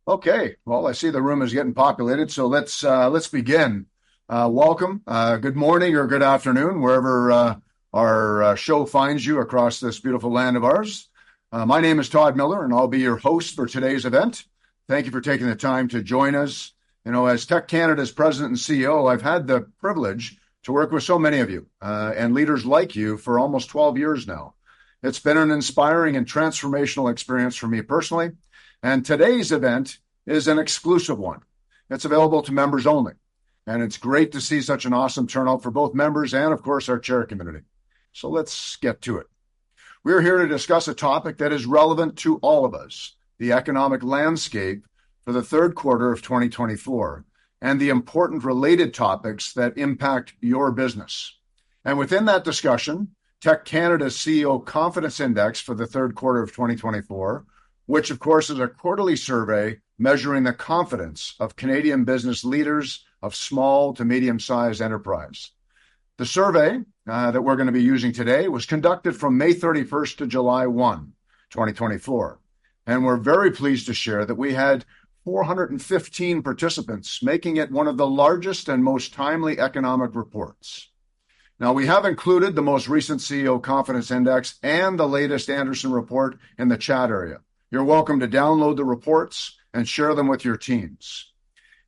Okay, well, I see the room is getting populated, so let's begin. Welcome. Good morning or good afternoon, wherever our show finds you across this beautiful land of ours. My name is Todd Millar, and I'll be your host for today's event. Thank you for taking the time to join us. You know, as TEC Canada's President and CEO, I've had the privilege to work with so many of you and leaders like you for almost 12 years now. It's been an inspiring and transformational experience for me personally. And today's event is an exclusive one. It's available to members only. And it's great to see such an awesome turnout for both members and, of course, our chair community. So let's get to it. We're here to discuss a topic that is relevant to all of us, the economic landscape for the third quarter of 2024, and the important related topics that impact your business. And within that discussion, TEC Canada's CEO Confidence Index for the third quarter of 2024, which of course is a quarterly survey measuring the confidence of Canadian business leaders of small to medium-sized enterprise. The survey that we're going to be using today was conducted from May 31st to July 1, 2024. And we're very pleased to share that we had 415 participants, making it one of the largest and most timely economic reports. Now, we have included the most recent CEO Confidence Index and the latest Andersen report in the chat area. You're welcome to download the reports and share them with your teams.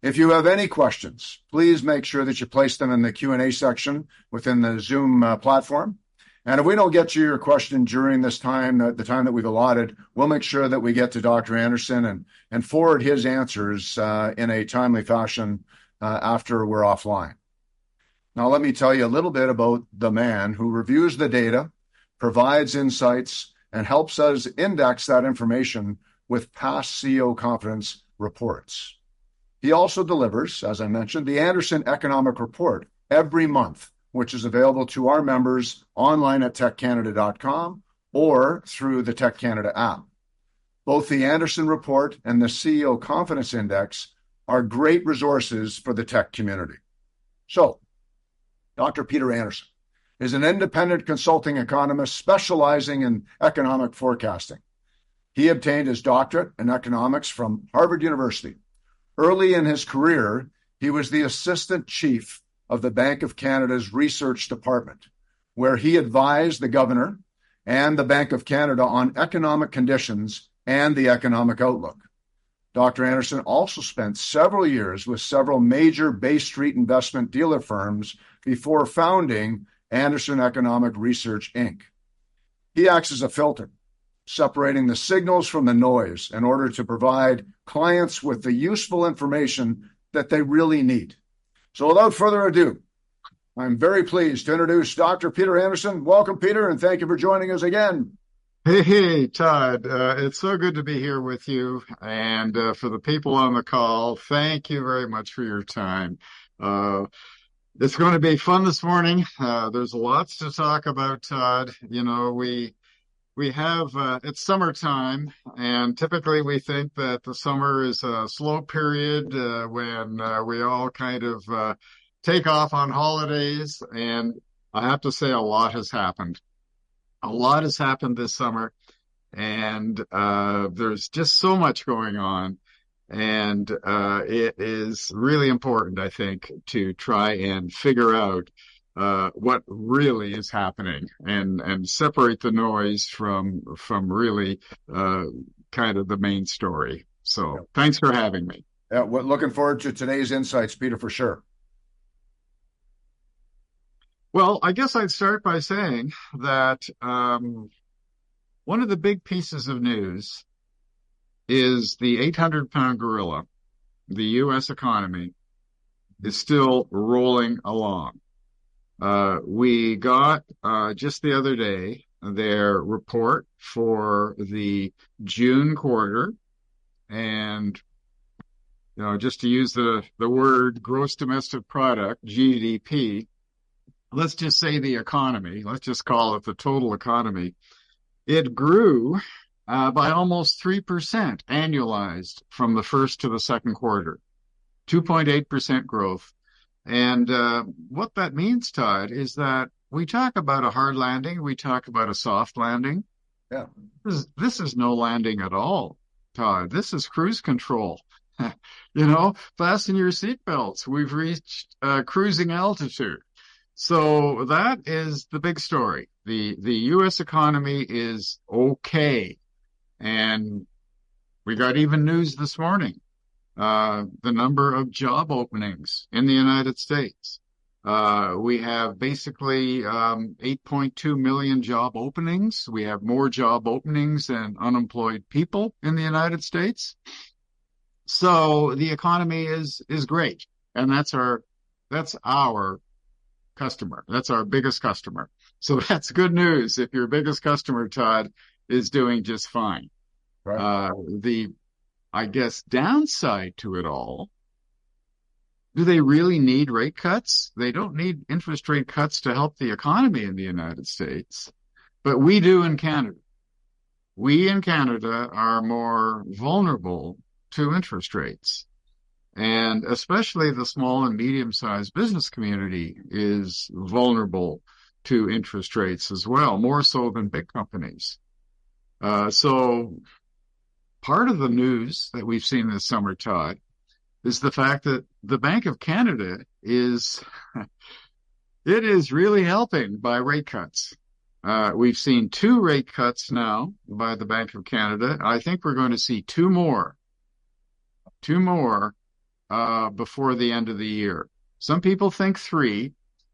If you have any questions, please make sure that you place them in the Q&A section within the Zoom platform. And if we don't get to your question during this time, the time that we've allotted, we'll make sure that we get to Dr. Andersen and forward his answers in a timely fashion after we're offline. Now, let me tell you a little bit about the man who reviews the data, provides insights, and helps us index that information with past CEO confidence reports. He also delivers, as I mentioned, the Andersen Economic Report every month, which is available to our members online at teccanada.com or through the TEC Canada app. Both the Andersen Report and the CEO Confidence Index are great resources for the tech community. So, Dr. Peter Andersen is an independent consulting economist specializing in economic forecasting. He obtained his doctorate in economics from Harvard University. Early in his career, he was the assistant chief of the Bank of Canada's research department, where he advised the governor and the Bank of Canada on economic conditions and the economic outlook. Dr. Andersen also spent several years with several major Bay Street investment dealer firms before founding Andersen Economic Research, Inc. He acts as a filter, separating the signals from the noise in order to provide clients with the useful information that they really need. So without further ado, I'm very pleased to introduce Dr. Peter Andersen. Welcome, Peter, and thank you for joining us again. Hey, Todd. It's so good to be here with you. And for the people on the call, thank you very much for your time. It's going to be fun this morning. There's lots to talk about, Todd. You know, we have, it's summertime, and typically we think that the summer is a slow period when we all kind of take off on holidays. And I have to say a lot has happened. A lot has happened this summer, and there's just so much going on. And it is really important, I think, to try and figure out what really is happening and separate the noise from really kind of the main story. So thanks for having me. Yeah, well, looking forward to today's insights, Peter, for sure. Well, I guess I'd start by saying that one of the big pieces of news is the 800-pound gorilla, the U.S. economy, is still rolling along. We got just the other day their report for the June quarter, and you know, just to use the word gross domestic product, GDP, let's just say the economy, let's just call it the total economy, it grew by almost 3% annualized from the first to the second quarter, 2.8% growth. And what that means, Todd, is that we talk about a hard landing, we talk about a soft landing. Yeah. This is no landing at all. Todd. This is cruise control. Fasten your seatbelts. We've reached cruising altitude. So that is the big story. The U.S. economy is okay. And we got even news this morning. The number of job openings in the United States. We have basically 8.2 million job openings. We have more job openings than unemployed people in the United States. So the economy is great. And that's our customer. That's our biggest customer. So that's good news if your biggest customer, Todd, is doing just fine. Right. I guess, downside to it all, do they really need rate cuts? They don't need interest rate cuts to help the economy in the United States, but we do in Canada. We in Canada are more vulnerable to interest rates. And especially the small and medium-sized business community is vulnerable to interest rates as well, more so than big companies. So part of the news that we've seen this summer, Todd, is the fact that the Bank of Canada is really helping by rate cuts. We've seen 2 rate cuts now by the Bank of Canada. I think we're going to see two more before the end of the year. Some people think 3,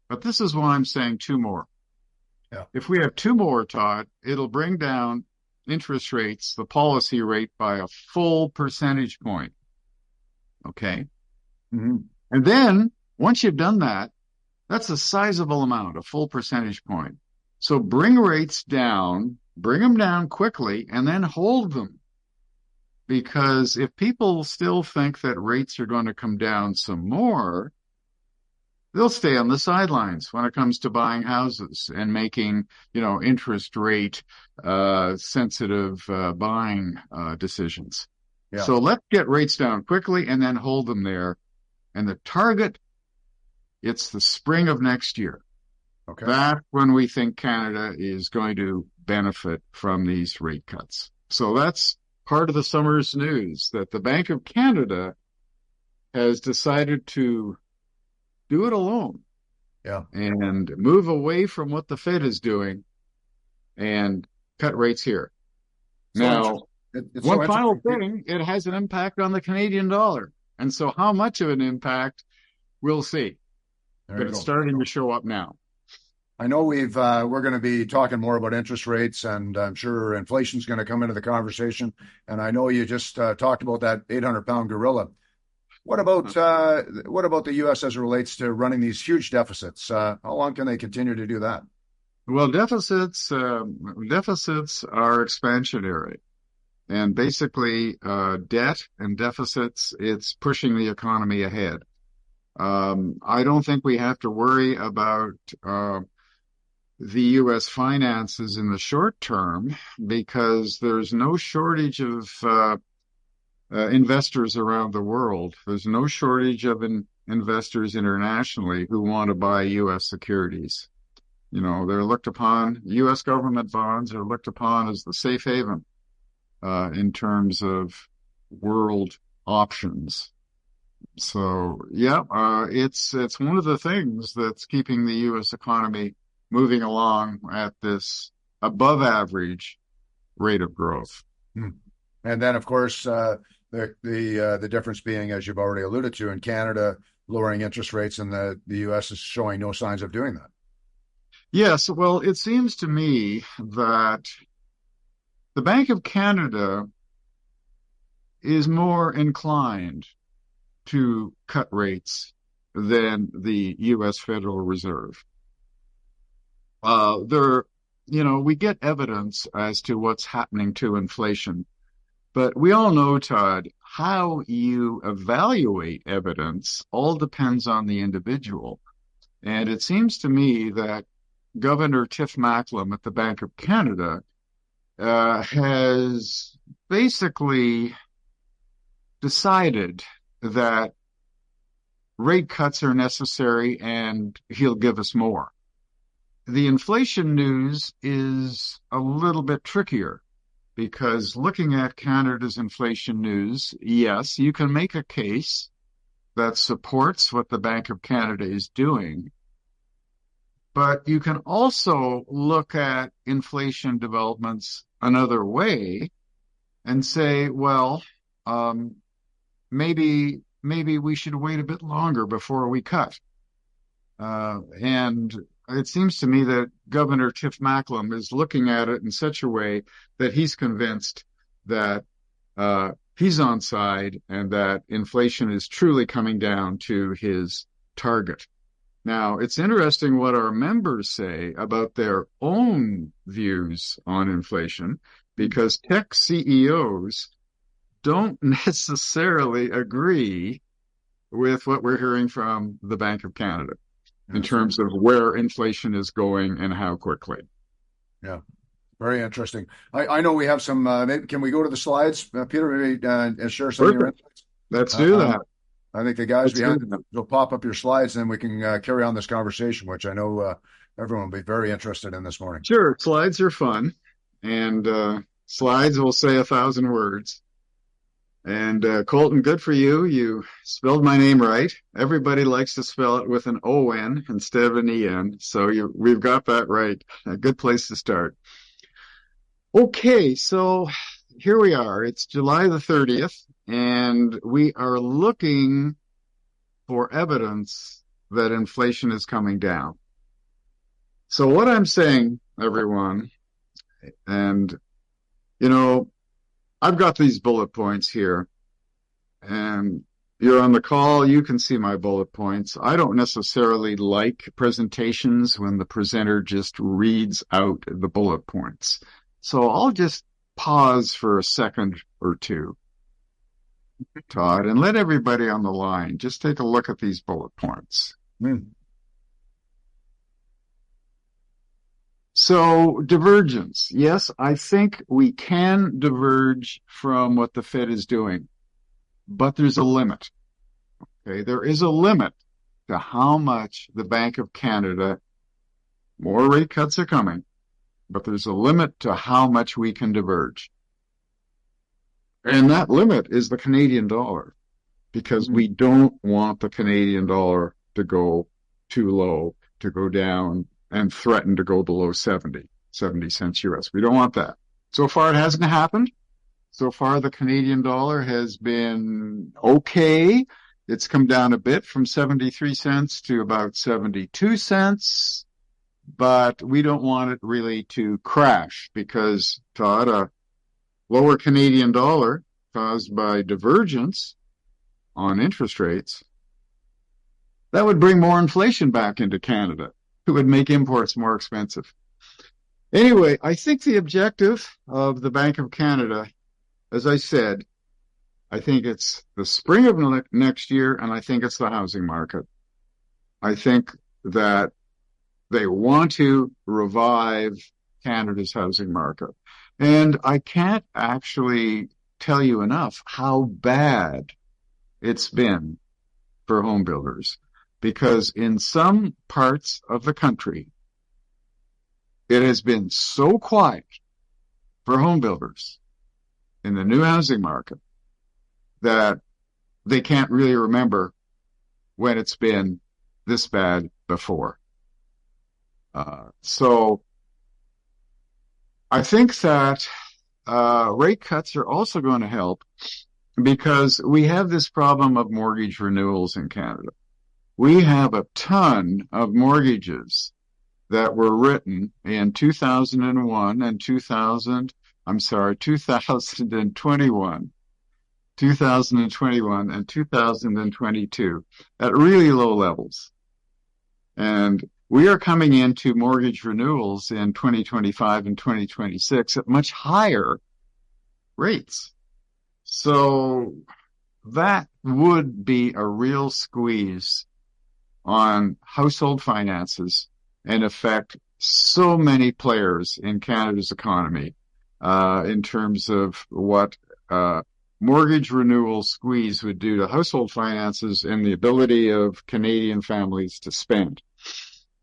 but this is why I'm saying 2 more. Yeah. If we have 2 more, Todd, it'll bring down interest rates, the policy rate, by a full percentage point. Okay. Mm-hmm. And then once you've done that, that's a sizable amount, a full percentage point. So bring rates down, bring them down quickly, and then hold them. Because if people still think that rates are going to come down some more, they'll stay on the sidelines when it comes to buying houses and making, interest rate sensitive buying decisions. Yeah. So let's get rates down quickly and then hold them there. And the target, it's the spring of next year. Okay. That's when we think Canada is going to benefit from these rate cuts. So that's part of the summer's news, that the Bank of Canada has decided to do it alone. Yeah. And move away from what the Fed is doing and cut rates here. Now, one final thing, it has an impact on the Canadian dollar. And so how much of an impact, we'll see. But it's starting to show up now. I know we're going to be talking more about interest rates, and I'm sure inflation's going to come into the conversation. And I know you just talked about that 800-pound gorilla. What about the U.S. as it relates to running these huge deficits? How long can they continue to do that? Well, deficits are expansionary. And basically, debt and deficits, it's pushing the economy ahead. I don't think we have to worry about the U.S. finances in the short term, because there's no shortage of investors around the world. There's no shortage of investors internationally who want to buy U.S. securities. They're looked upon, U.S. government bonds are looked upon as the safe haven in terms of world options. So, it's one of the things that's keeping the U.S. economy moving along at this above average rate of growth. And then, of course, the difference being, as you've already alluded to, in Canada, lowering interest rates, and the U.S. is showing no signs of doing that. Yes, well, it seems to me that the Bank of Canada is more inclined to cut rates than the U.S. Federal Reserve. We get evidence as to what's happening to inflation, but we all know, Todd, how you evaluate evidence all depends on the individual. And it seems to me that Governor Tiff Macklem at the Bank of Canada has basically decided that rate cuts are necessary and he'll give us more. The inflation news is a little bit trickier. because looking at Canada's inflation news, yes, you can make a case that supports what the Bank of Canada is doing, but you can also look at inflation developments another way and say, well, maybe we should wait a bit longer before we cut. And it seems to me that Governor Tiff Macklem is looking at it in such a way that he's convinced that he's on side and that inflation is truly coming down to his target. Now, it's interesting what our members say about their own views on inflation, because TEC CEOs don't necessarily agree with what we're hearing from the Bank of Canada in terms of where inflation is going and how quickly. Yeah, very interesting. I know we have some, can we go to the slides, Peter, maybe share some of your insights? Let's do that. I think the guys behind will pop up your slides, and we can carry on this conversation, which I know everyone will be very interested in this morning. Sure, slides are fun, and slides will say 1,000 words. And Colton, good for you. You spelled my name right. Everybody likes to spell it with an O-N instead of an E-N. So we've got that right. A good place to start. Okay, so here we are. It's July the 30th, and we are looking for evidence that inflation is coming down. So what I'm saying, everyone, and, you know, I've got these bullet points here, and you're on the call, you can see my bullet points. I don't necessarily like presentations when the presenter just reads out the bullet points. So I'll just pause for a second or two, Todd, and let everybody on the line just take a look at these bullet points. So divergence. Yes, I think we can diverge from what the Fed is doing, but there's a limit. Okay, there is a limit to how much the Bank of Canada, more rate cuts are coming, but there's a limit to how much we can diverge. And that limit is the Canadian dollar, because we don't want the Canadian dollar to go too low, to go down and threaten to go below 70 cents US. We don't want that. So far, it hasn't happened. So far, the Canadian dollar has been okay. It's come down a bit from 73 cents to about 72 cents. But we don't want it really to crash because, Todd, a lower Canadian dollar caused by divergence on interest rates, that would bring more inflation back into Canada. It would make imports more expensive. Anyway, I think the objective of the Bank of Canada, as I said, I think it's the spring of next year, and I think it's the housing market. I think that they want to revive Canada's housing market. And I can't actually tell you enough how bad it's been for home builders. Because in some parts of the country, it has been so quiet for home builders in the new housing market that they can't really remember when it's been this bad before. So I think that rate cuts are also going to help because we have this problem of mortgage renewals in Canada. We have a ton of mortgages that were written in 2001 and 2021 and 2022 at really low levels. And we are coming into mortgage renewals in 2025 and 2026 at much higher rates. So that would be a real squeeze on household finances and affect so many players in Canada's economy in terms of what mortgage renewal squeeze would do to household finances and the ability of Canadian families to spend.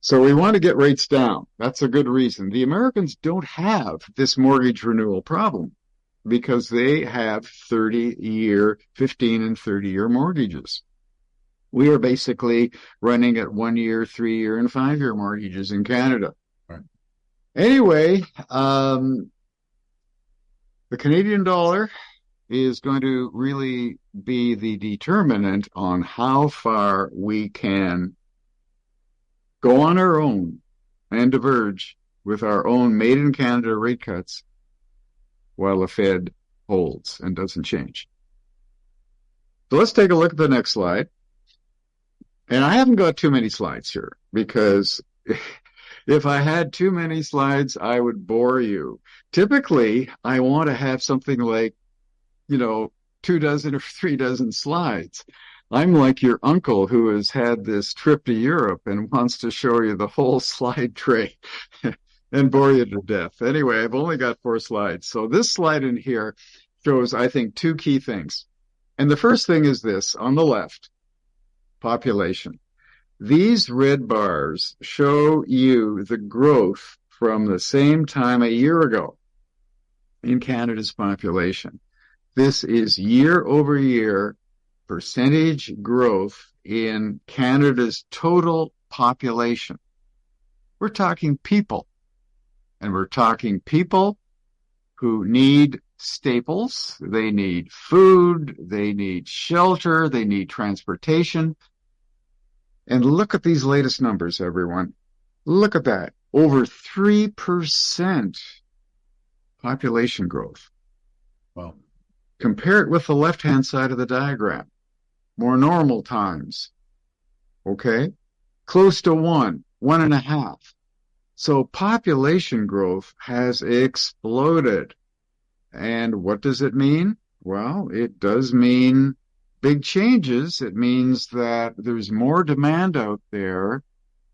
So we want to get rates down. That's a good reason. The Americans don't have this mortgage renewal problem. because they have 30-year, 15 and 30-year mortgages. We are basically running at 1 year, 3-year, and 5-year mortgages in Canada. Right. Anyway, the Canadian dollar is going to really be the determinant on how far we can go on our own and diverge with our own made in Canada rate cuts while the Fed holds and doesn't change. So let's take a look at the next slide. And I haven't got too many slides here because if I had too many slides, I would bore you. Typically, I want to have something like, 2 dozen or 3 dozen slides. I'm like your uncle who has had this trip to Europe and wants to show you the whole slide tray and bore you to death. Anyway, I've only got 4 slides. So this slide in here shows, I think, 2 key things. And the first thing is this on the left, population. These red bars show you the growth from the same time a year ago in Canada's population. This is year over year percentage growth in Canada's total population. We're talking people, and we're talking people who need staples. They need food, they need shelter, they need transportation. And look at these latest numbers, everyone. Look at that. Over 3% population growth. Wow. Compare it with the left-hand side of the diagram. More normal times. Okay? Close to 1, 1.5. So population growth has exploded. And what does it mean? Well, it does mean big changes. It means that there's more demand out there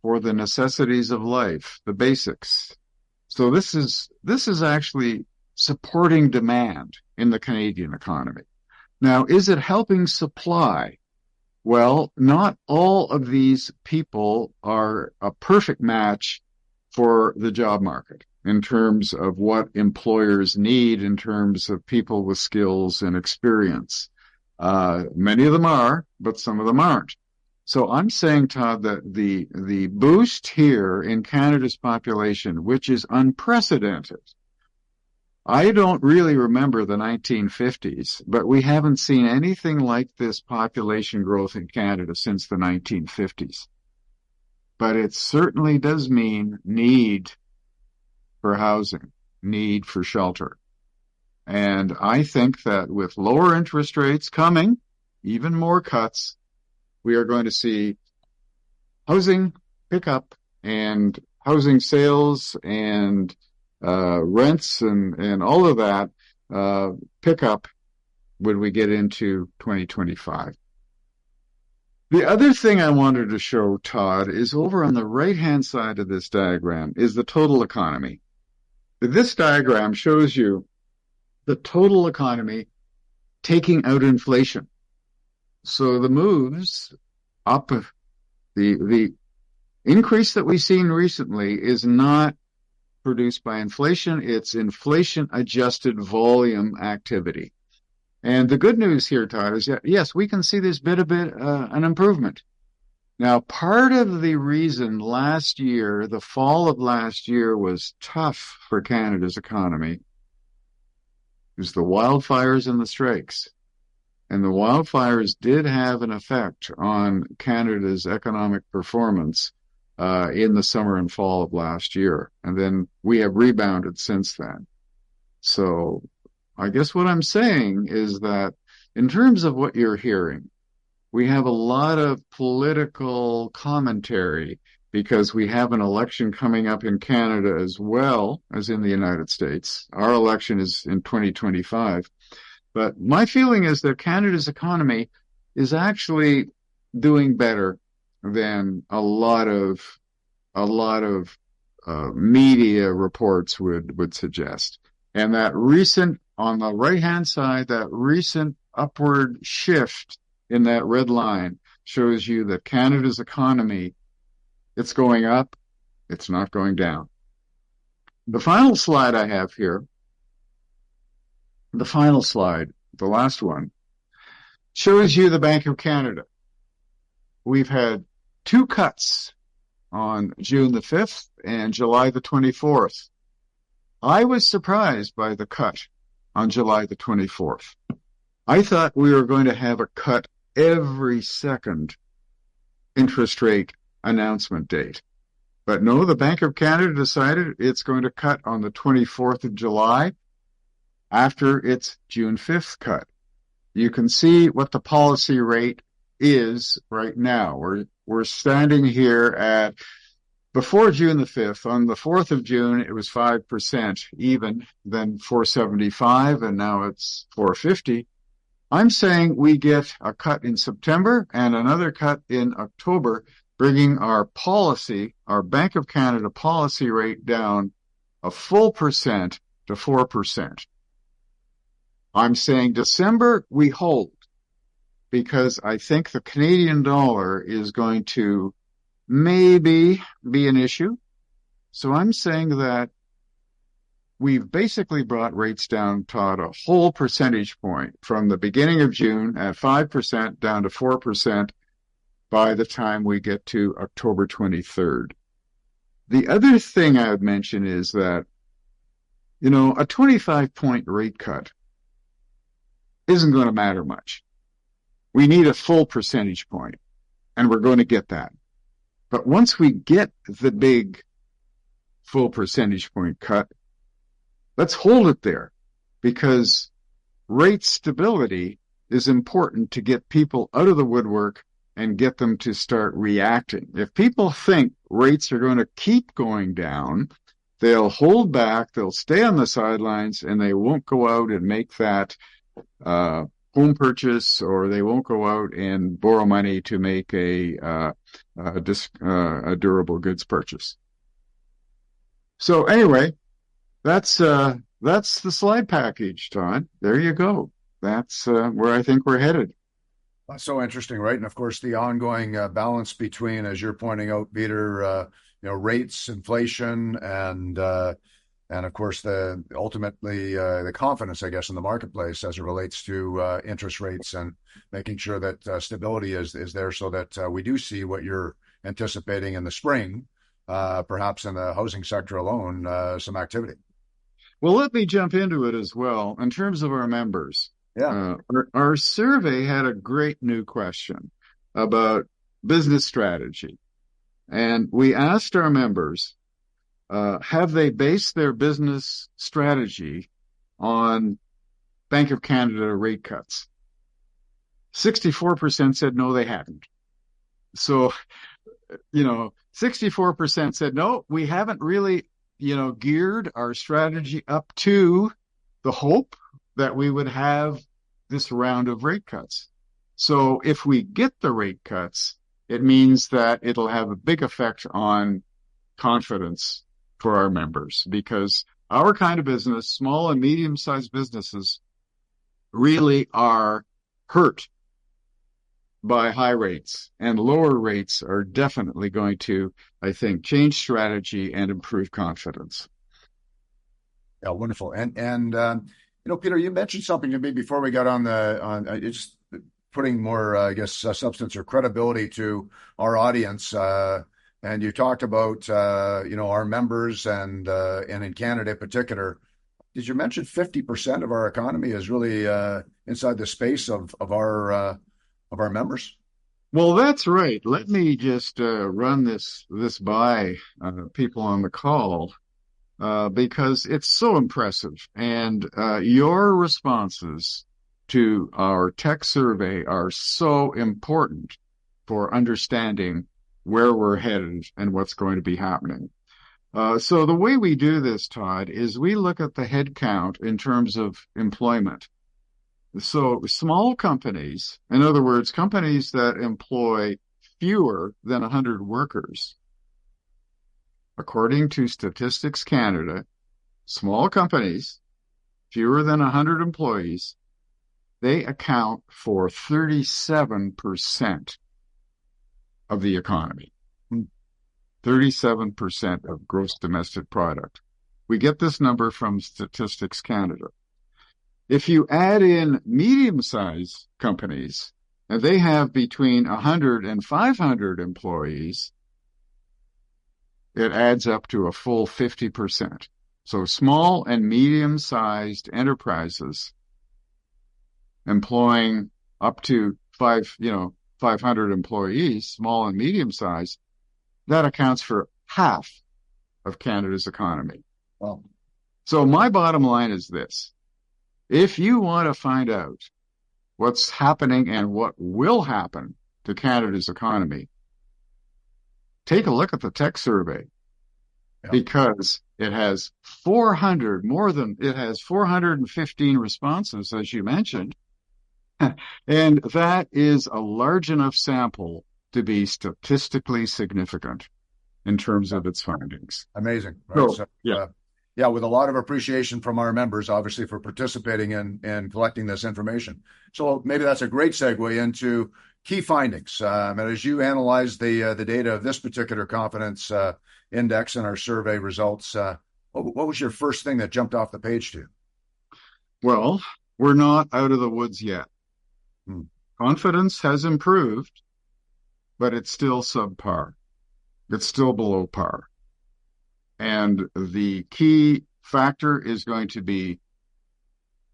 for the necessities of life, the basics. So this is actually supporting demand in the Canadian economy. Now, is it helping supply? Well, not all of these people are a perfect match for the job market in terms of what employers need in terms of people with skills and experience. Many of them are, but some of them aren't. So I'm saying, Todd, that the boost here in Canada's population, which is unprecedented. I don't really remember the 1950s, but we haven't seen anything like this population growth in Canada since the 1950s. But it certainly does mean need for housing, need for shelter. And I think that with lower interest rates coming, even more cuts, we are going to see housing pick up and housing sales and rents and all of that pick up when we get into 2025. The other thing I wanted to show, Todd, is over on the right-hand side of this diagram is the total economy. This diagram shows you the total economy taking out inflation. So the moves up, the increase that we've seen recently is not produced by inflation. It's inflation-adjusted volume activity. And the good news here, Todd, is that, yes, we can see this bit an improvement. Now, part of the reason last year, the fall of last year was tough for Canada's economy was the wildfires and the strikes. And the wildfires did have an effect on Canada's economic performance in the summer and fall of last year. And then we have rebounded since then. So I guess what I'm saying is that in terms of what you're hearing, we have a lot of political commentary because we have an election coming up in Canada as well as in the United States. Our election is in 2025. But my feeling is that Canada's economy is actually doing better than a lot of media reports would suggest. And that recent, on the right-hand side, that recent upward shift in that red line shows you that Canada's economy, it's going up, it's not going down. The final slide I have here the final slide, the last one, shows you the Bank of Canada. We've had two cuts on June the 5th and July the 24th. I was surprised by the cut on July the 24th. I thought we were going to have a cut every second interest rate announcement date. But no, the Bank of Canada decided it's going to cut on the 24th of July after its June 5th cut. You can see what the policy rate is right now. We're standing here at before June the 5th. On the 4th of June, it was 5% even, then 4.75, and now it's 4.50. I'm saying we get a cut in September and another cut in October, bringing our policy, our Bank of Canada policy rate down a full percent to 4%. I'm saying December we hold, because I think the Canadian dollar is going to maybe be an issue. So I'm saying that we've basically brought rates down, Todd, a whole percentage point from the beginning of June at 5% down to 4% by the time we get to October 23rd. The other thing I would mention is that, a 25-point rate cut isn't going to matter much. We need a full percentage point, and we're going to get that. But once we get the big full percentage point cut, let's hold it there, because rate stability is important to get people out of the woodwork and get them to start reacting. If people think rates are going to keep going down, they'll hold back, they'll stay on the sidelines, and they won't go out and make that home purchase, or they won't go out and borrow money to make a durable goods purchase. So anyway, that's the slide package, Todd. There you go. That's where I think we're headed. That's so interesting, right? And of course, the ongoing balance between, as you're pointing out, Peter, rates, inflation, and of course, ultimately the confidence, I guess, in the marketplace as it relates to interest rates, and making sure that stability is there, so that we do see what you're anticipating in the spring, perhaps in the housing sector alone, some activity. Well, let me jump into it as well. In terms of our members, our survey had a great new question about business strategy. And we asked our members, have they based their business strategy on Bank of Canada rate cuts? 64% said no, they hadn't. So, 64% said no, we haven't really, geared our strategy up to the hope that we would have this round of rate cuts. So if we get the rate cuts, it means that it'll have a big effect on confidence for our members, because our kind of business, small and medium-sized businesses, really are hurt by high rates, and lower rates are definitely going to, I think, change strategy and improve confidence. Yeah, wonderful. And Peter, you mentioned something to me before we got on just putting more, I guess, substance or credibility to our audience. And you talked about, our members and in Canada in particular. Did you mention 50% of our economy is really inside the space of our members? Well, that's right. Let me just run this by people on the call, because it's so impressive. And your responses to our tech survey are so important for understanding where we're headed and what's going to be happening. So the way we do this, Todd, is we look at the head count in terms of employment. So small companies, in other words, companies that employ fewer than 100 workers, according to Statistics Canada, small companies, fewer than 100 employees, they account for 37% of the economy. 37% of gross domestic product. We get this number from Statistics Canada. If you add in medium-sized companies, and they have between 100 and 500 employees, it adds up to a full 50%. So small and medium-sized enterprises employing up to 500 employees, small and medium-sized, that accounts for half of Canada's economy. Wow. So my bottom line is this. If you want to find out what's happening and what will happen to Canada's economy, take a look at the TEC survey, because it has 415 responses, as you mentioned, and that is a large enough sample to be statistically significant in terms of its findings. Amazing. Right? So, with a lot of appreciation from our members, obviously, for participating in collecting this information. So maybe that's a great segue into key findings. And as you analyze the data of this particular confidence index and our survey results, what was your first thing that jumped off the page to you? Well, we're not out of the woods yet. Confidence has improved, but it's still subpar. It's still below par. And the key factor is going to be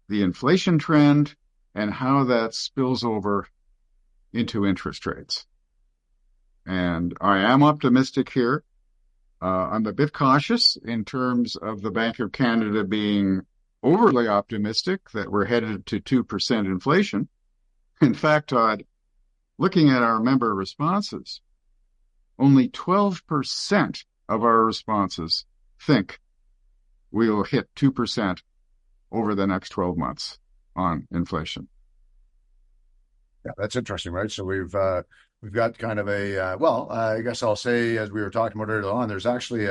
the inflation trend and how that spills over into interest rates. And I am optimistic here. I'm a bit cautious in terms of the Bank of Canada being overly optimistic that we're headed to 2% inflation. In fact, Todd, looking at our member responses, only 12% of our responses think we will hit 2% over the next 12 months on inflation. Yeah, that's interesting, right? So we've got kind of I guess I'll say, as we were talking about earlier on, there's actually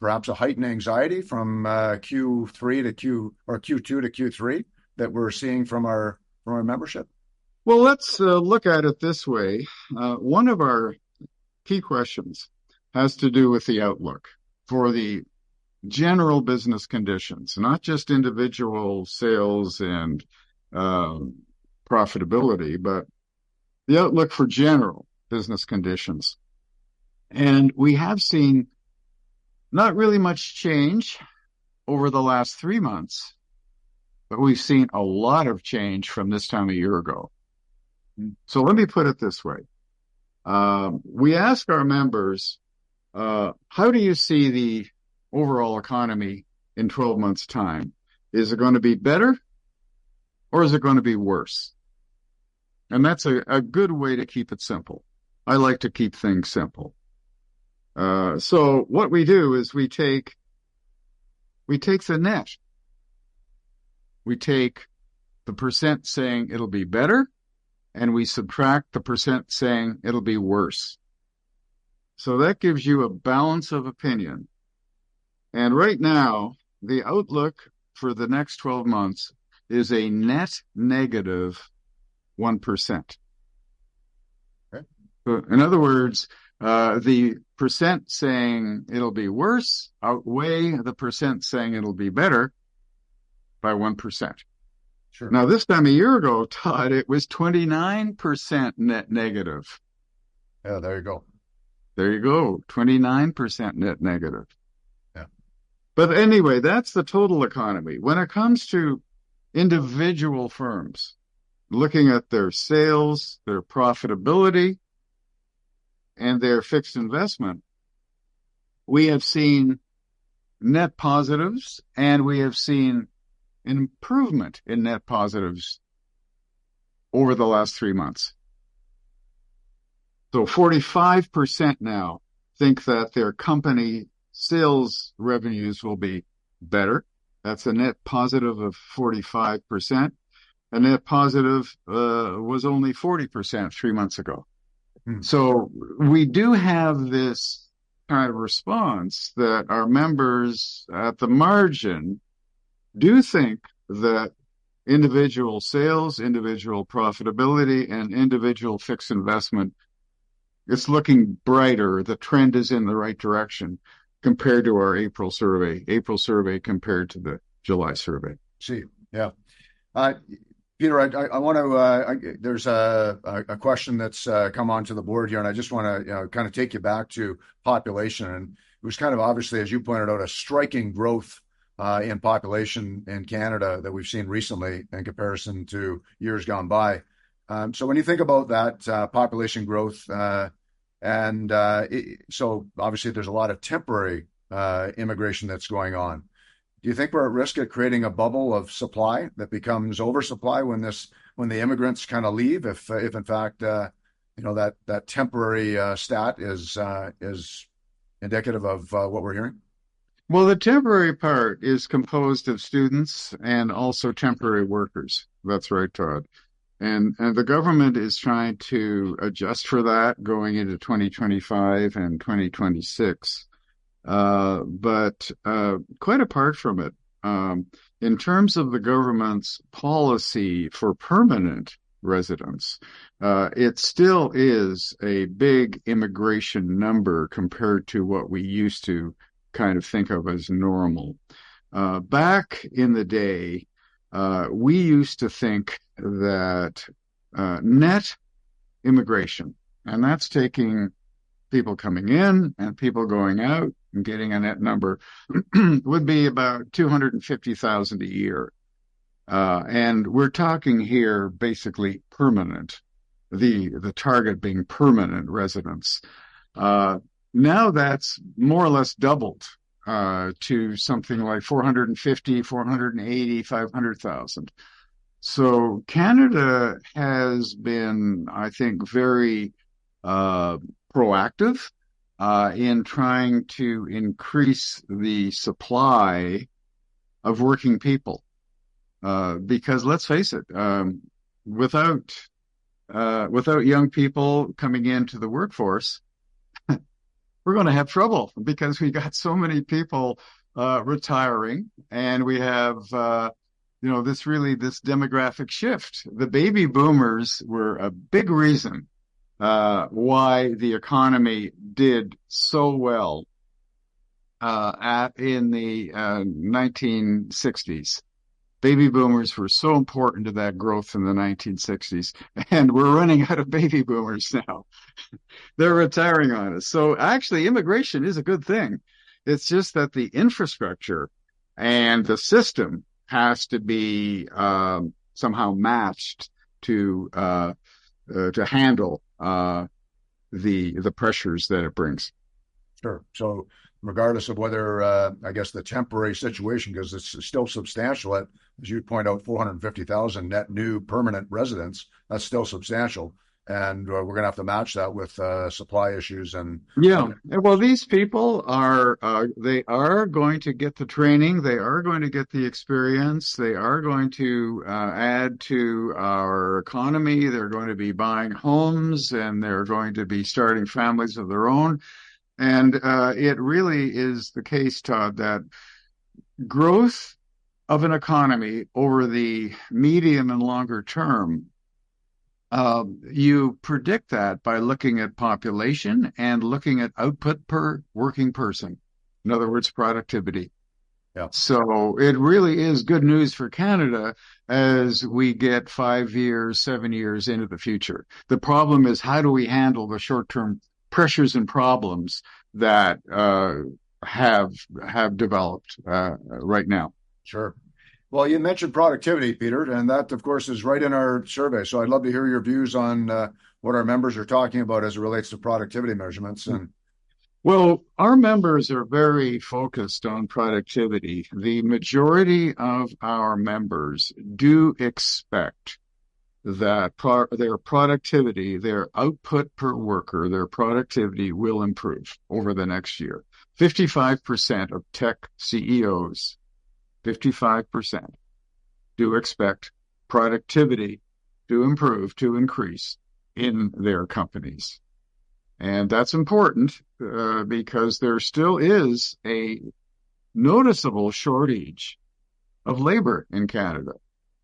perhaps a heightened anxiety from Q2 to Q3 that we're seeing from our membership. Well, let's look at it this way. One of our key questions has to do with the outlook for the general business conditions, not just individual sales and profitability, but the outlook for general business conditions. And we have seen not really much change over the last 3 months, but we've seen a lot of change from this time a year ago. So let me put it this way. We ask our members, how do you see the overall economy in 12 months' time? Is it going to be better or is it going to be worse? And that's a good way to keep it simple. I like to keep things simple. So what we do is we take the net. We take the percent saying it'll be better, and we subtract the percent saying it'll be worse. So that gives you a balance of opinion. And right now, the outlook for the next 12 months is a net negative 1%. Okay. So in other words, the percent saying it'll be worse outweigh the percent saying it'll be better by 1%. Sure. Now, this time a year ago, Todd, it was 29% net negative. Yeah, there you go. There you go, 29% net negative. Yeah. But anyway, that's the total economy. When it comes to individual firms, looking at their sales, their profitability, and their fixed investment, we have seen net positives and we have seen improvement in net positives over the last 3 months. So 45% now think that their company sales revenues will be better. That's a net positive of 45%. A net positive was only 40% 3 months ago. So we do have this kind of response that our members at the margin do think that individual sales, individual profitability, and individual fixed investment, it's looking brighter. The trend is in the right direction compared to our April survey compared to the July survey. See, yeah. Uh, Peter, I want to. There's a question that's come onto the board here, and I just want to kind of take you back to population. And it was kind of obviously, as you pointed out, a striking growth in population in Canada that we've seen recently in comparison to years gone by. So when you think about that population growth, so obviously there's a lot of temporary immigration that's going on. Do you think we're at risk of creating a bubble of supply that becomes oversupply when the immigrants kind of leave? If in fact that temporary stat is indicative of what we're hearing? Well, the temporary part is composed of students and also temporary workers. That's right, Todd. And the government is trying to adjust for that going into 2025 and 2026. But quite apart from it, in terms of the government's policy for permanent residents, it still is a big immigration number compared to what we used to kind of think of as normal. Back in the day, we used to think that net immigration, and that's taking people coming in and people going out and getting a net number, would be about 250,000 a year. And we're talking here basically permanent, the target being permanent residents. Now that's more or less doubled to something like 450, 480, 500,000. So Canada has been, I think, very proactive in trying to increase the supply of working people. Because let's face it, without young people coming into the workforce, we're going to have trouble because we got so many people retiring, and we have this demographic shift. The baby boomers were a big reason why the economy did so well in the 1960s. Baby boomers were so important to that growth in the 1960s, and we're running out of baby boomers now. They're retiring on us. So actually, immigration is a good thing. It's just that the infrastructure and the system has to be somehow matched to handle the pressures that it brings. Sure. So regardless of whether, I guess, the temporary situation, because it's still substantial at, as you point out, 450,000 net new permanent residents, that's still substantial. And we're going to have to match that with supply issues. And yeah, well, these people they are going to get the training, they are going to get the experience, they are going to add to our economy, they're going to be buying homes, and they're going to be starting families of their own. And it really is the case, Todd, that growth of an economy over the medium and longer term, you predict that by looking at population and looking at output per working person. In other words, productivity. Yeah. So it really is good news for Canada as we get 5 years, 7 years into the future. The problem is, how do we handle the short-term pressures and problems that have developed right now? Sure. Well, you mentioned productivity, Peter, and that, of course, is right in our survey. So I'd love to hear your views on what our members are talking about as it relates to productivity measurements. And well, our members are very focused on productivity. The majority of our members do expect that their productivity, their output per worker, their productivity will improve over the next year. 55% of tech CEOs, 55% do expect productivity to improve, to increase in their companies. And that's important because there still is a noticeable shortage of labor in Canada.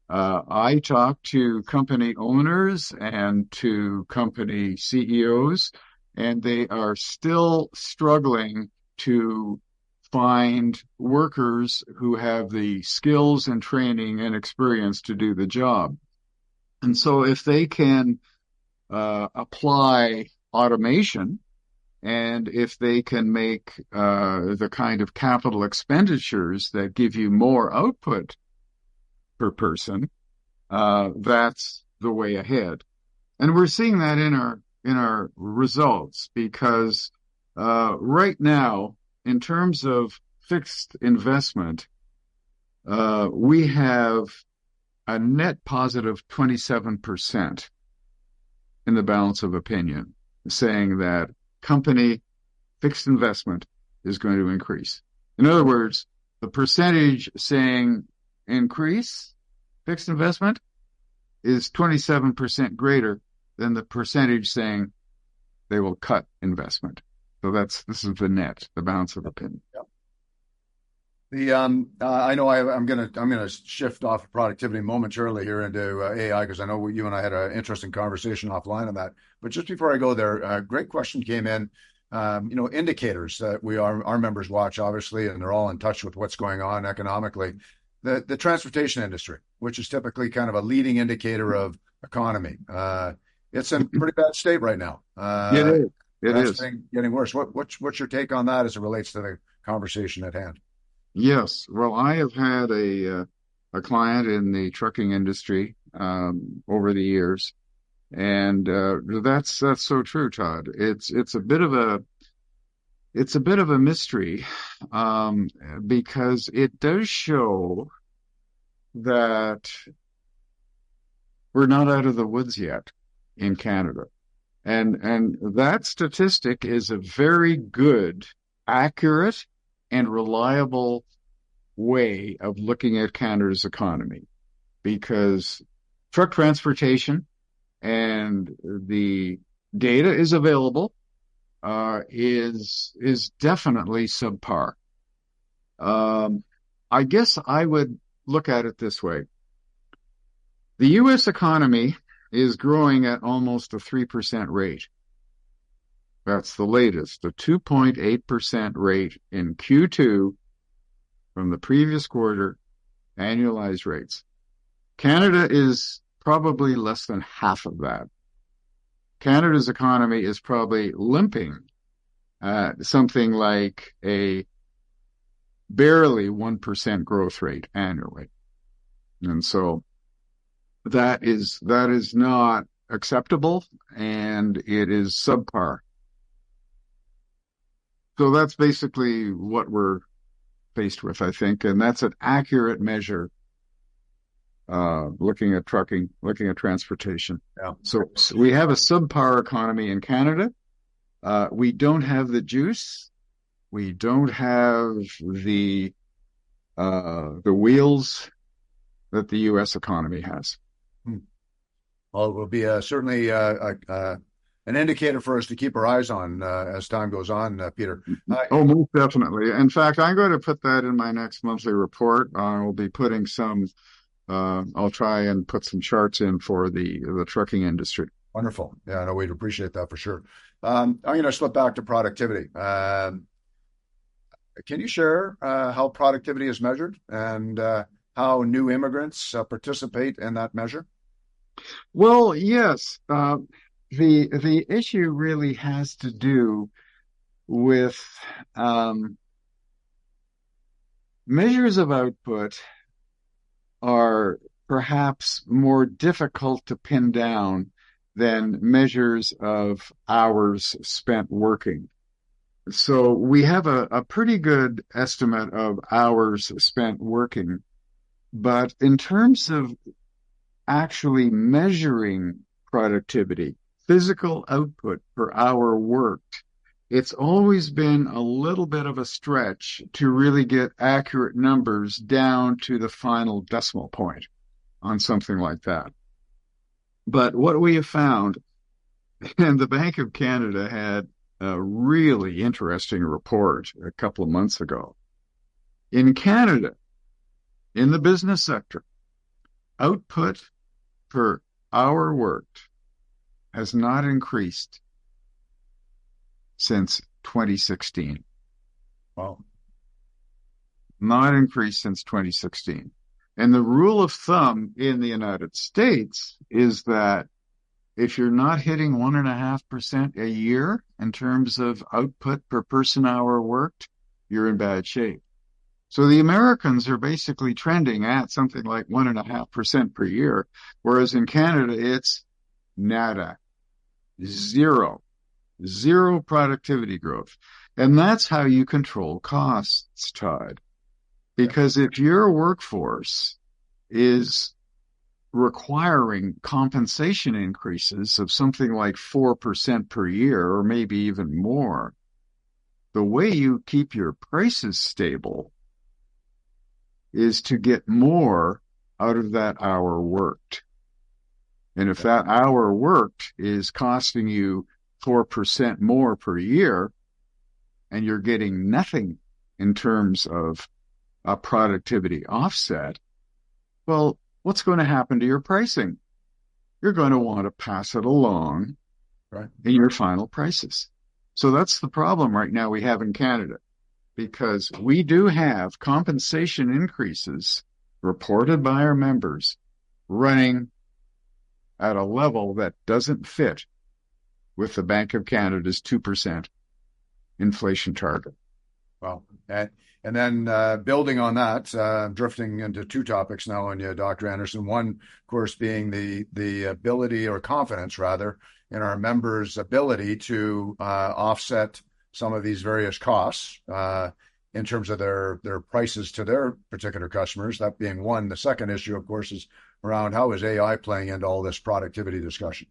I talk to company owners and to company CEOs, and they are still struggling to find workers who have the skills and training and experience to do the job. And so if they can apply automation, and if they can make the kind of capital expenditures that give you more output per person, that's the way ahead. And we're seeing that in our results, because right now, in terms of fixed investment, we have a net positive 27% in the balance of opinion, saying that company fixed investment is going to increase. In other words, the percentage saying increase fixed investment is 27% greater than the percentage saying they will cut investment. So this is the net, the balance of opinion. Yep. I know I'm gonna shift off of productivity momentarily here into AI, because I know you and I had an interesting conversation offline on that. But just before I go there, a great question came in. Indicators that our members watch, obviously, and they're all in touch with what's going on economically. The transportation industry, which is typically kind of a leading indicator of economy, it's in pretty bad state right now. It is. It is getting worse. What's your take on that as it relates to the conversation at hand? Yes. Well, I have had a client in the trucking industry over the years, and that's so true, Todd. It's a bit of a mystery, because it does show that we're not out of the woods yet in Canada, and that statistic is a very good, accurate, and reliable way of looking at Canada's economy, because truck transportation, and the data is available, is definitely subpar. I guess I would look at it this way. The U.S. economy is growing at almost a 3% rate. That's the latest, a 2.8% rate in Q2 from the previous quarter, annualized rates. Canada is probably less than half of that. Canada's economy is probably limping at something like a barely 1% growth rate annually. And so that is not acceptable, and it is subpar. So that's basically what we're faced with, I think, and that's an accurate measure, looking at trucking, looking at transportation. Yeah. So we have a subpar economy in Canada. We don't have the juice. We don't have the wheels that the U.S. economy has. Well, it will be certainly an indicator for us to keep our eyes on as time goes on, Peter. Most definitely. In fact, I'm going to put that in my next monthly report. I'll be putting I'll try and put some charts in for the trucking industry. Wonderful. Yeah, no, we'd appreciate that for sure. I'm going to slip back to productivity. Can you share how productivity is measured, and how new immigrants participate in that measure? Well, yes. The issue really has to do with measures of output are perhaps more difficult to pin down than measures of hours spent working. So we have a pretty good estimate of hours spent working, but in terms of actually measuring productivity, physical output per hour worked, it's always been a little bit of a stretch to really get accurate numbers down to the final decimal point on something like that. But what we have found, and the Bank of Canada had a really interesting report a couple of months ago. In Canada, in the business sector, output per hour worked has not increased since 2016. Wow. not increased since 2016. And the rule of thumb in the United States is that if you're not hitting 1.5% a year in terms of output per person hour worked, you're in bad shape. So the Americans are basically trending at something like 1.5% per year, whereas in Canada, it's nada, zero productivity growth. And that's how you control costs, Todd. Because if your workforce is requiring compensation increases of something like 4% per year, or maybe even more, the way you keep your prices stable is to get more out of that hour worked. And if that hour worked is costing you 4% more per year, and you're getting nothing in terms of a productivity offset, well, what's going to happen to your pricing? You're going to want to pass it along in your final prices. So that's the problem right now we have in Canada, because we do have compensation increases reported by our members running at a level that doesn't fit with the Bank of Canada's 2% inflation target. Well, and then building on that, drifting into two topics now on you, Dr. Andersen. One, of course, being the ability, or confidence rather, in our members' ability to offset some of these various costs in terms of their prices to their particular customers. That being one. The second issue, of course, is around how is AI playing into all this productivity discussion?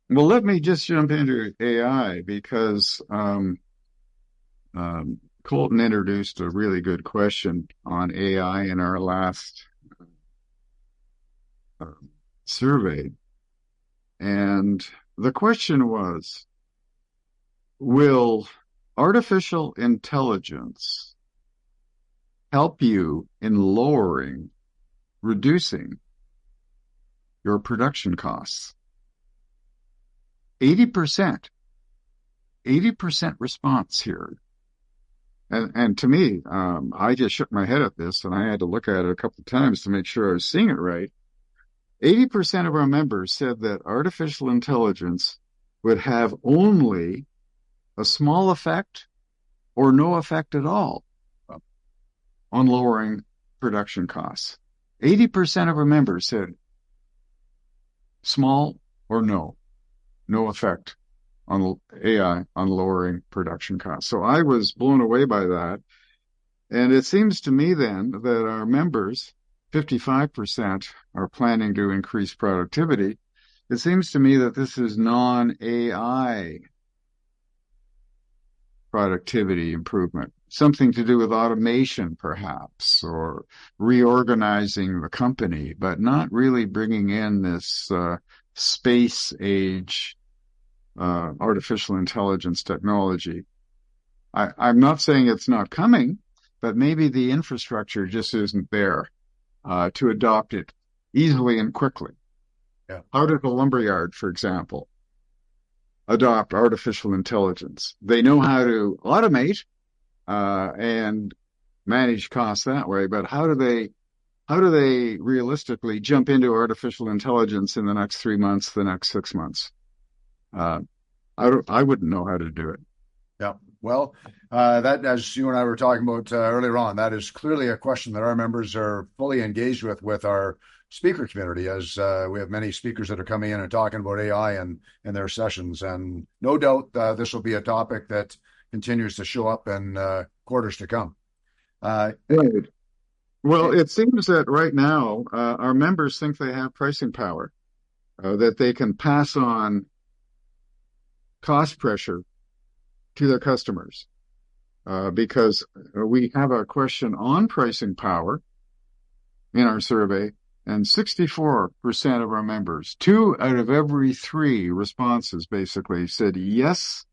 Well, let me just jump into AI because Colton introduced a really good question on AI in our last survey. And the question was, will artificial intelligence help you in reducing your production costs? 80% response here. And to me, I just shook my head at this, and I had to look at it a couple of times to make sure I was seeing it right. 80% of our members said that artificial intelligence would have only a small effect or no effect at all on lowering production costs. 80% of our members said small or no effect on AI on lowering production costs. So I was blown away by that. And it seems to me then that our members, 55%, are planning to increase productivity. It seems to me that this is non-AI productivity improvement, something to do with automation perhaps, or reorganizing the company, but not really bringing in this space age artificial intelligence technology. I'm not saying it's not coming, but maybe the infrastructure just isn't there to adopt it easily and quickly. Yeah. How did the lumberyard, for example, adopt artificial intelligence? They know how to automate and manage costs that way, but how do they realistically jump into artificial intelligence in the next 3 months, the next 6 months? I wouldn't know how to do it. Yeah. Well, that, as you and I were talking about earlier on, that is clearly a question that our members are fully engaged with our speaker community, as we have many speakers that are coming in and talking about AI in their sessions. And no doubt this will be a topic that continues to show up in quarters to come. Right. Well, it seems that right now our members think they have pricing power, that they can pass on cost pressure to their customers, because we have a question on pricing power in our survey, and 64% of our members, 2 out of every 3 responses basically said yes,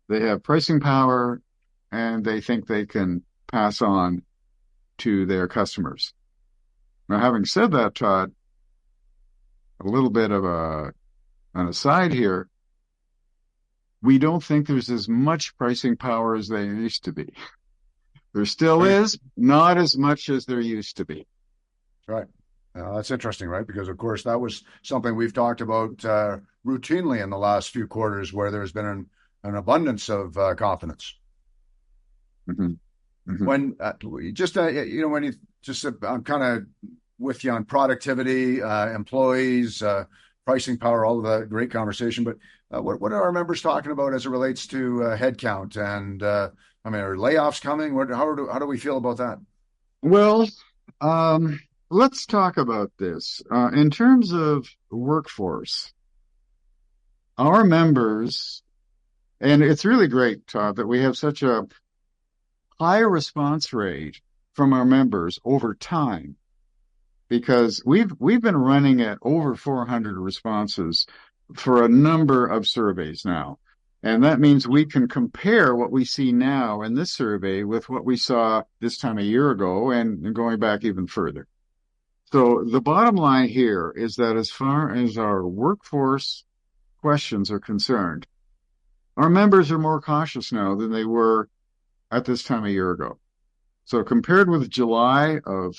they have pricing power and they think they can pass on to their customers. Now, having said that, Todd, a little bit of an aside here, we don't think there's as much pricing power as there used to be. There still Right. is, not as much as there used to be. Right. That's interesting, right? Because, of course, that was something we've talked about routinely in the last few quarters where there's been an abundance of confidence. Mm-hmm. Mm-hmm. When when you just, I'm kind of with you on productivity, employees, pricing power, all of that great conversation. But what are our members talking about as it relates to headcount? And are layoffs coming? How do we feel about that? Well, let's talk about this. In terms of workforce, our members, and it's really great, Todd, that we have such a high response rate from our members over time because we've been running at over 400 responses for a number of surveys now. And that means we can compare what we see now in this survey with what we saw this time a year ago and going back even further. So the bottom line here is that as far as our workforce questions are concerned, our members are more cautious now than they were at this time a year ago. So compared with July of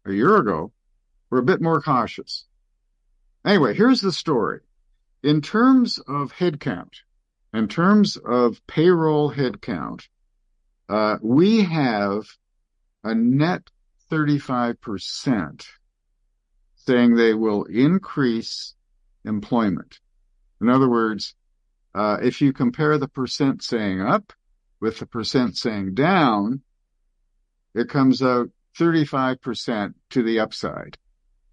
a year ago, we're a bit more cautious. Anyway, here's the story. In terms of headcount, in terms of payroll headcount, we have a net 35% saying they will increase employment. In other words, if you compare the percent saying up with the percent saying down, it comes out 35% to the upside.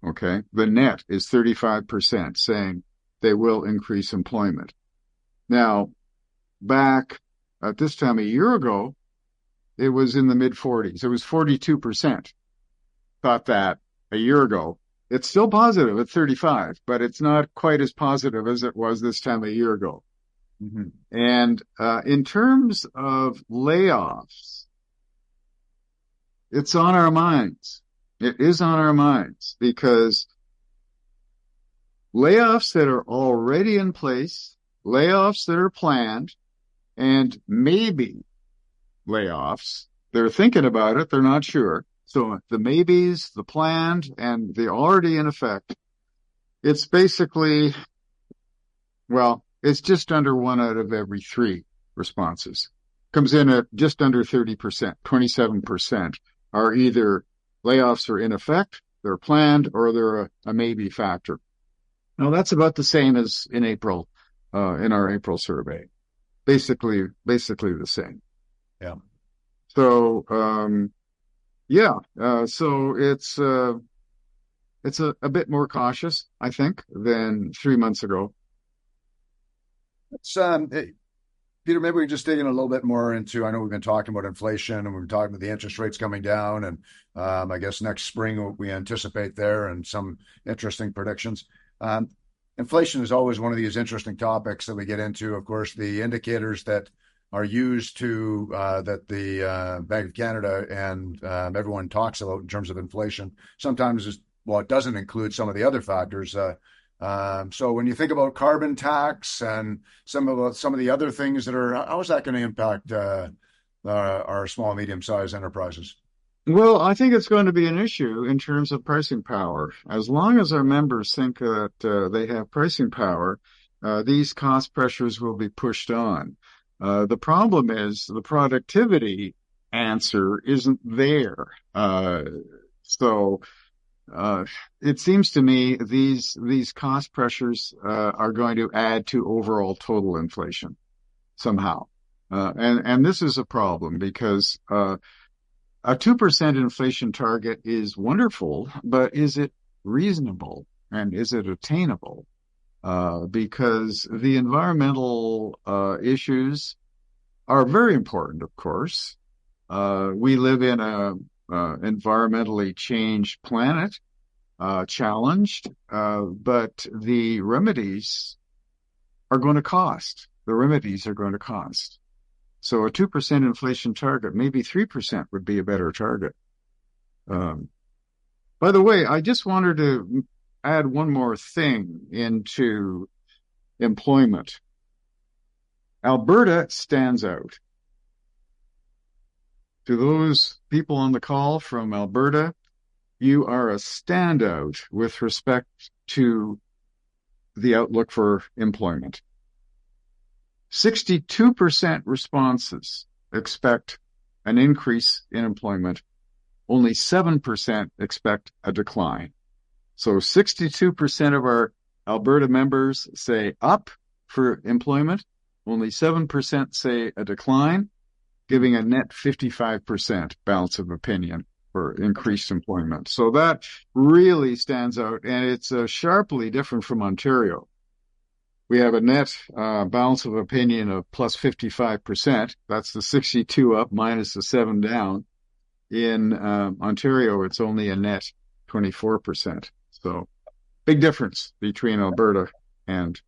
Okay. The net is 35% saying they will increase employment. Now, back at this time a year ago, it was in the mid 40s. It was 42% thought that a year ago. It's still positive at 35, but it's not quite as positive as it was this time a year ago. Mm-hmm. And in terms of layoffs, it's on our minds. It is on our minds because layoffs that are already in place, layoffs that are planned, and maybe layoffs, they're thinking about it, they're not sure. So the maybes, the planned, and the already in effect, it's basically, well, it's just under 1 out of every 3 responses. Comes in at just under 30%, 27% are either layoffs are in effect, they're planned, or they're a maybe factor. Now, that's about the same as in April, in our April survey. Basically the same. Yeah. So, so it's a bit more cautious, I think, than 3 months ago. It's Peter, maybe we can just dig in a little bit more into, I know we've been talking about inflation and we've been talking about the interest rates coming down, and I guess next spring what we anticipate there and some interesting predictions. Inflation is always one of these interesting topics that we get into. Of course, the indicators that are used to that the Bank of Canada and everyone talks about in terms of inflation sometimes it doesn't include some of the other factors. So when you think about carbon tax and some of the other things how is that going to impact our small and medium-sized enterprises? Well, I think it's going to be an issue in terms of pricing power. As long as our members think that they have pricing power, these cost pressures will be pushed on. The problem is the productivity answer isn't there. So it seems to me these cost pressures are going to add to overall total inflation somehow. And this is a problem because a 2% inflation target is wonderful, but is it reasonable and is it attainable? Because the environmental issues are very important, of course. We live in a environmentally changed planet, challenged, but the remedies are going to cost. The remedies are going to cost. So a 2% inflation target, maybe 3% would be a better target. By the way, I just wanted to add one more thing into employment. Alberta stands out. To those people on the call from Alberta, you are a standout with respect to the outlook for employment. 62% responses expect an increase in employment. Only 7% expect a decline. So 62% of our Alberta members say up for employment. Only 7% say a decline, giving a net 55% balance of opinion for increased employment. So that really stands out, and it's sharply different from Ontario. We have a net balance of opinion of plus 55%. That's the 62 up minus the 7 down. In Ontario, it's only a net 24%. So big difference between Alberta and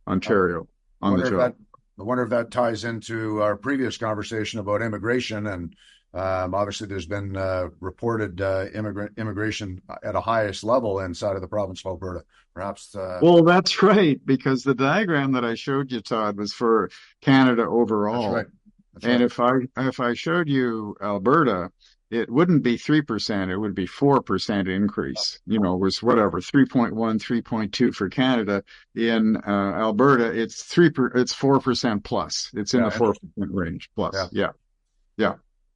Ontario on the job. I wonder if that ties into our previous conversation about immigration. And obviously, there's been reported immigration at a highest level inside of the province of Alberta. Perhaps. Well, that's right, because the diagram that I showed you, Todd, was for Canada overall. That's right. That's and right. if I showed you Alberta, it wouldn't be 3%, it would be 4% increase. You know, it was whatever, 3.1, 3.2 for Canada. In Alberta, it's 4% plus. It's in the 4% range plus. Yeah.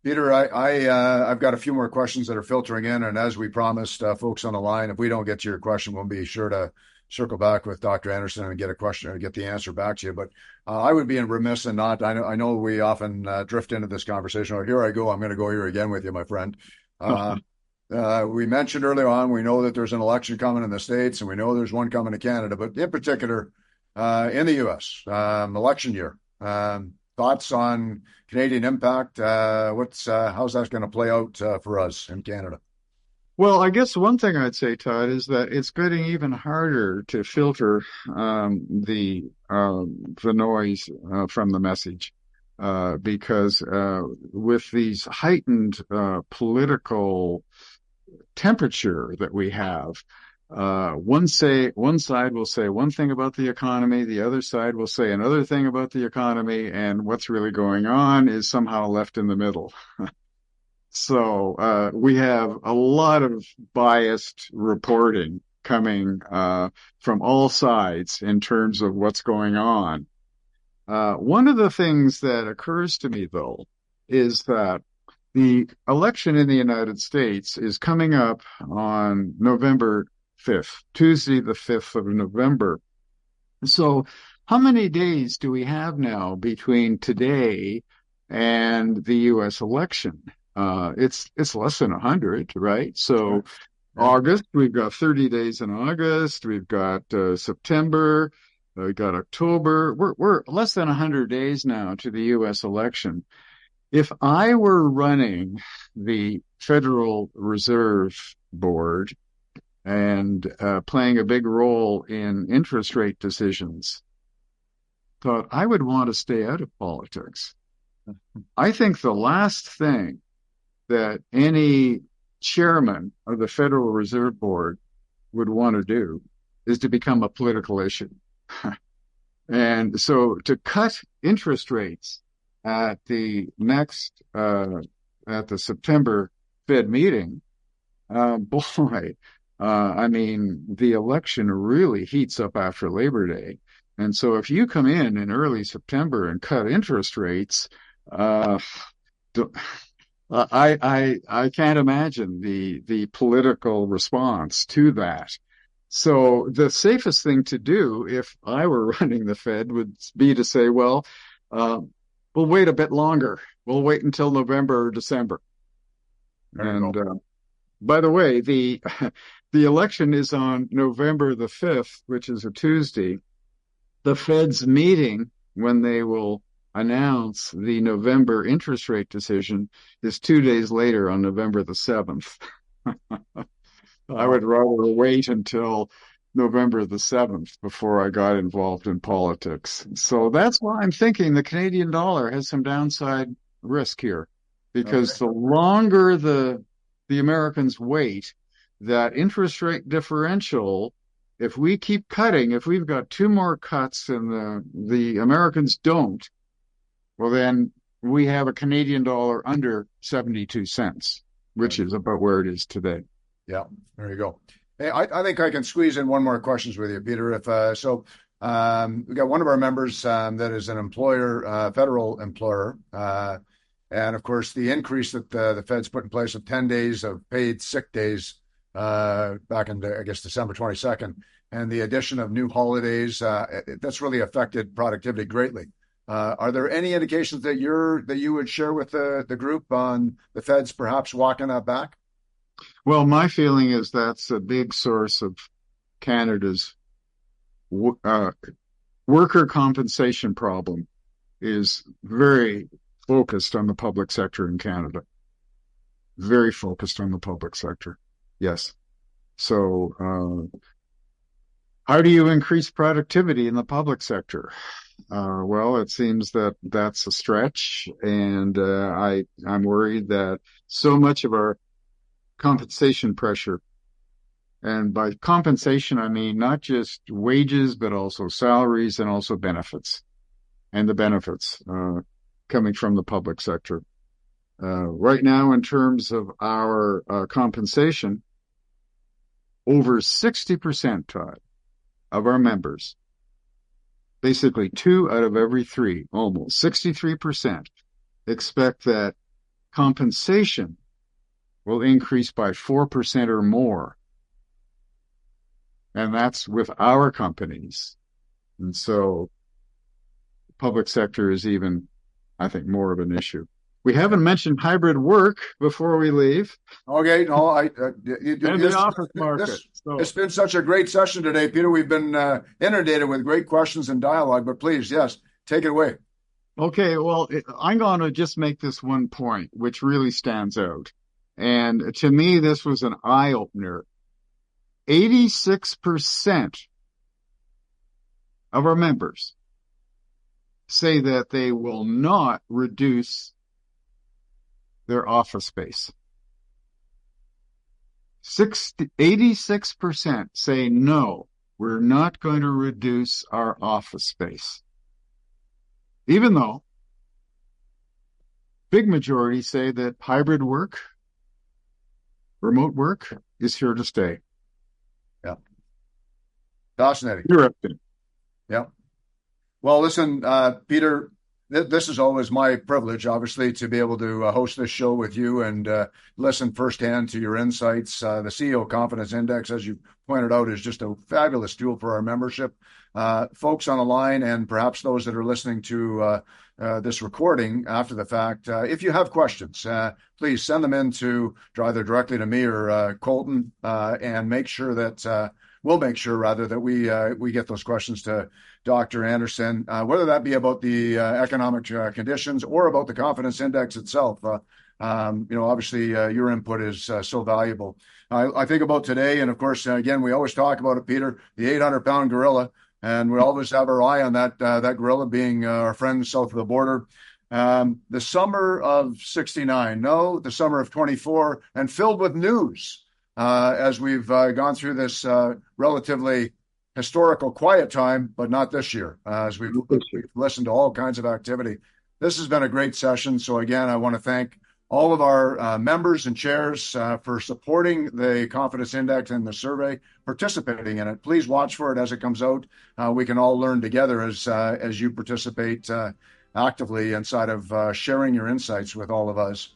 Peter, I've got a few more questions that are filtering in, and as we promised, folks on the line, if we don't get to your question, we'll be sure to circle back with Dr. Andersen and get a question and get the answer back to you. But I would be remiss and not. I know we often drift into this conversation. Oh, here I go. I'm going to go here again with you, my friend. We mentioned earlier on, we know that there's an election coming in the States, and we know there's one coming to Canada, but in particular, in the U.S., election year. Thoughts on Canadian impact? How's that going to play out for us in Canada? Well, I guess one thing I'd say, Todd, is that it's getting even harder to filter the noise from the message because with these heightened political temperature that we have, one side will say one thing about the economy, the other side will say another thing about the economy, and what's really going on is somehow left in the middle. So we have a lot of biased reporting coming from all sides in terms of what's going on. One of the things that occurs to me, though, is that the election in the United States is coming up on November 5th, Tuesday, the 5th of November. So how many days do we have now between today and the U.S. election? It's less than 100, right? So August, we've got 30 days in August. We've got September. We got October. We're less than 100 days now to the U.S. election. If I were running the Federal Reserve Board and playing a big role in interest rate decisions, thought I would want to stay out of politics. I think the last thing that any chairman of the Federal Reserve Board would want to do is to become a political issue. And so to cut interest rates at the next, at the September Fed meeting, boy, I mean, the election really heats up after Labor Day. And so if you come in early September and cut interest rates, I can't imagine the political response to that. So the safest thing to do if I were running the Fed would be to say, well, we'll wait a bit longer. We'll wait until November or December. And by the way, the election is on November the 5th, which is a Tuesday. The Fed's meeting, when they will announce the November interest rate decision, is 2 days later on November the 7th. I would rather wait until November the 7th before I got involved in politics. So that's why I'm thinking the Canadian dollar has some downside risk here, because the longer the Americans wait, that interest rate differential, if we keep cutting, if we've got 2 more cuts and the Americans don't, well, then we have a Canadian dollar under 72 cents, which is about where it is today. Yeah, there you go. Hey, I think I can squeeze in one more questions with you, Peter. If we got one of our members that is an employer, federal employer, and of course the increase that the Fed's put in place of 10 days of paid sick days back in, I guess, December 22nd, and the addition of new holidays, that's really affected productivity greatly. Are there any indications that you would share with the group on the Fed's perhaps walking that back? Well, my feeling is that's a big source of Canada's worker compensation problem is very focused on the public sector in Canada. Very focused on the public sector. Yes. So, how do you increase productivity in the public sector? Well, it seems that that's a stretch, and I'm worried that so much of our compensation pressure, and by compensation, I mean not just wages, but also salaries and also benefits, and the benefits coming from the public sector. Right now, in terms of our compensation, over 60%, Todd, of our members, basically 2 out of every 3, almost 63%, expect that compensation will increase by 4% or more. And that's with our companies. And so the public sector is even, I think, more of an issue. We haven't mentioned hybrid work before we leave. Okay, no, and the office market. It's been such a great session today, Peter. We've been inundated with great questions and dialogue, but please, yes, take it away. Okay, well, I'm going to just make this one point, which really stands out. And to me, this was an eye-opener. 86% of our members say that they will not reduce their office space. 86% say, no, we're not going to reduce our office space. Even though big majority say that hybrid work, remote work is here to stay. Yeah. Fascinating. Interesting. Yeah. Well, listen, Peter, this is always my privilege, obviously, to be able to host this show with you and listen firsthand to your insights. The CEO Confidence Index, as you pointed out, is just a fabulous tool for our membership. Folks on the line and perhaps those that are listening to this recording after the fact, if you have questions, please send them in to either directly to me or Colton, and make sure that we'll make sure rather that we get those questions to Dr. Andersen, whether that be about the economic conditions or about the confidence index itself. Obviously your input is so valuable. I think about today, and of course, again, we always talk about it, Peter, the 800-pound gorilla, and we always have our eye on that gorilla being our friends south of the border. The summer of 69, no, the summer of 24, and filled with news as we've gone through this relatively historical quiet time, but not this year, as we've listened to all kinds of activity. This has been a great session. So again, I want to thank all of our members and chairs for supporting the Confidence Index and the survey, participating in it. Please watch for it as it comes out. We can all learn together as you participate actively inside of sharing your insights with all of us.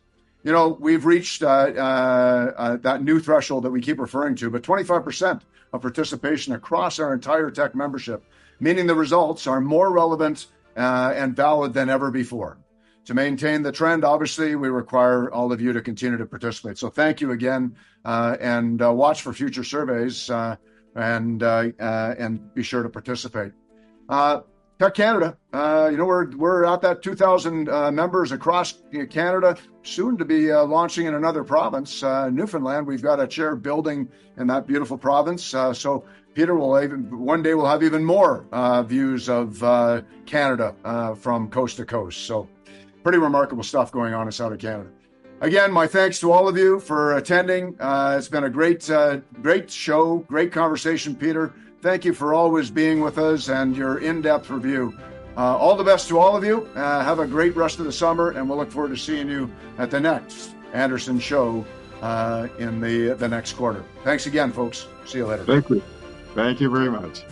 We've reached that new threshold that we keep referring to, but 25% of participation across our entire TEC membership, meaning the results are more relevant and valid than ever before. To maintain the trend, obviously, we require all of you to continue to participate. So thank you again, and watch for future surveys and be sure to participate. TEC Canada, we're at that 2,000 members across Canada, soon to be launching in another province, Newfoundland. We've got a chair building in that beautiful province. So Peter, one day we'll have even more views of Canada from coast to coast. So pretty remarkable stuff going on inside of Canada. Again, my thanks to all of you for attending. It's been a great show, great conversation, Peter. Thank you for always being with us and your in-depth review. All the best to all of you. Have a great rest of the summer, and we'll look forward to seeing you at the next Andersen show in the next quarter. Thanks again, folks. See you later. Thank you. Thank you very much.